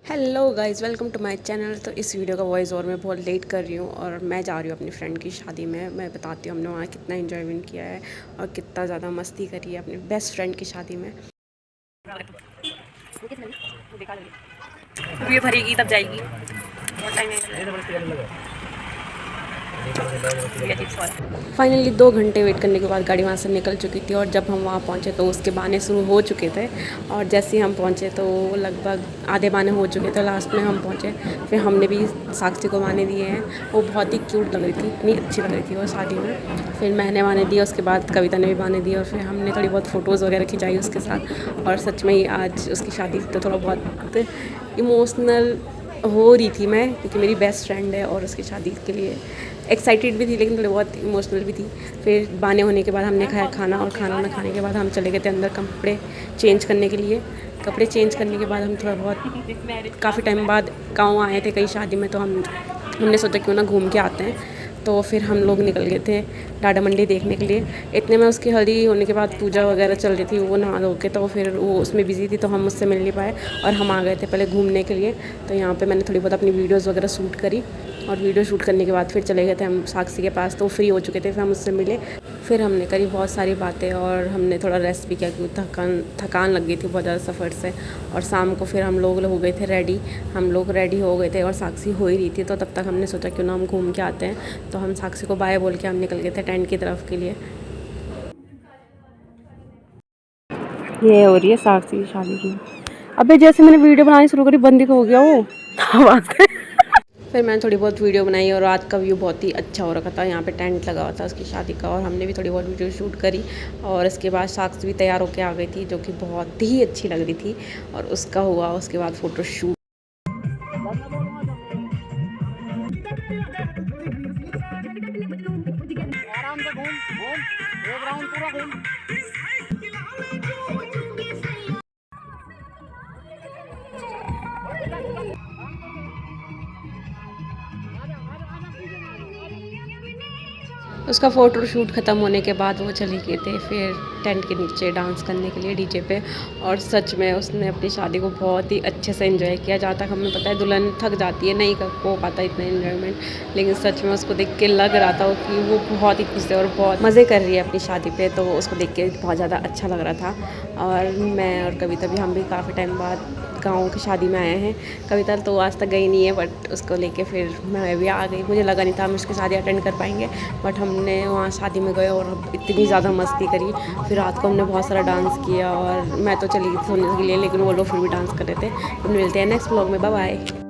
Hello guys, welcome to my channel. तो इस video का वॉइस और मैं बहुत लेट कर रही हूँ और मैं जा रही हूँ अपनी फ्रेंड की शादी में। मैं बताती हूँ हमने वहाँ कितना एंजॉयमेंट किया है और कितना ज़्यादा मस्ती करी है अपनी बेस्ट फ्रेंड की शादी में। ये भरेगी तब जाएगी, बहुत टाइम है। फाइनली 2 घंटे वेट करने के बाद गाड़ी वहाँ से निकल चुकी थी और जब हम वहाँ पहुँचे तो उसके बहाने शुरू हो चुके थे। और जैसे ही हम पहुँचे तो लगभग आधे बहाने हो चुके थे, लास्ट में हम पहुँचे। फिर हमने भी साक्षी को बहाने दिए हैं। वो बहुत ही क्यूट लग रही थी, इतनी अच्छी लग रही थी वो शादी में। फिर मैंने बहाने दिए, उसके बाद कविता ने भी बहाने दिए और फिर हमने थोड़ी बहुत फ़ोटोज़ वगैरह खिंचाई उसके साथ। और सच में ही आज उसकी शादी तो थोड़ा बहुत इमोशनल हो रही थी मैं, क्योंकि मेरी बेस्ट फ्रेंड है और उसकी शादी के लिए एक्साइटेड भी थी लेकिन थोड़ी बहुत इमोशनल भी थी। फिर बहाने होने के बाद हमने खाया खाना और खाना वाना खाने के बाद हम चले गए थे अंदर कपड़े चेंज करने के लिए। कपड़े चेंज करने के बाद हम थोड़ा बहुत काफ़ी टाइम बाद गाँव आए थे कई शादी में, तो हमने सोचा क्यों ना घूम के आते हैं। तो फिर हम लोग निकल गए थे डाडा मंडी देखने के लिए। इतने में उसकी हल्दी होने के बाद पूजा वगैरह चल रही थी, वो नहा धो के, तो फिर वो उसमें बिज़ी थी तो हम उससे मिल नहीं पाए और हम आ गए थे पहले घूमने के लिए। तो यहाँ पे मैंने थोड़ी बहुत अपनी वीडियोज़ वगैरह शूट करी और वीडियो शूट करने के बाद फिर चले गए थे हम साक्षी के पास। तो फ्री हो चुके थे, फिर हम उससे मिले। फिर हमने करी बहुत सारी बातें और हमने थोड़ा रेस्ट भी किया क्योंकि थकान लग गई थी बहुत ज़्यादा सफ़र से। और शाम को फिर हम लोग हो गए थे रेडी, हम लोग रेडी हो गए थे और साक्षी हो ही रही थी। तो तब तक हमने सोचा क्यों ना हम घूम के आते हैं। तो हम साक्षी को बाय बोल के हम निकल गए थे टेंट की तरफ के लिए। ये हो रही है साक्षी की शादी की। अबे जैसे मैंने वीडियो बनानी शुरू करी बंद ही तो हो गया वो आवाज़। फिर मैंने थोड़ी बहुत वीडियो बनाई और रात का व्यू बहुत ही अच्छा हो रखा था। यहाँ पे टेंट लगा हुआ था उसकी शादी का और हमने भी थोड़ी बहुत वीडियो शूट करी। और उसके बाद साक्षी भी तैयार होकर आ गई थी, जो कि बहुत ही अच्छी लग रही थी। और उसका हुआ उसके बाद फ़ोटो शूट। आराम से घूम घूम, एक राउंड पूरा घूम। उसका फ़ोटो शूट ख़त्म होने के बाद वो चले गए थे फिर टेंट के नीचे डांस करने के लिए डीजे पे। और सच में उसने अपनी शादी को बहुत ही अच्छे से एंजॉय किया। जहाँ तक हमें पता है दुल्हन थक जाती है, नहीं कर हो पाता इतना एंजॉयमेंट, लेकिन सच में उसको देख के लग रहा था कि वो बहुत ही खुश है और बहुत मज़े कर रही है अपनी शादी पे। तो उसको देख के बहुत ज़्यादा अच्छा लग रहा था। और मैं और कविता भी, हम भी काफ़ी टाइम बाद गाँव की शादी में आए हैं। कविता तो आज तक गई नहीं है, बट उसको लेके फिर मैं भी आ गई। मुझे लगा नहीं था हम उसकी शादी अटेंड कर पाएंगे, बट हमने वहाँ शादी में गए और इतनी ज़्यादा मस्ती करी। फिर रात को हमने बहुत सारा डांस किया और मैं तो चली गई सोने के लिए, लेकिन वो लोग फिर भी डांस कर रहे थे। तो मिलते हैं नेक्स्ट व्लॉग में, बाय बाय।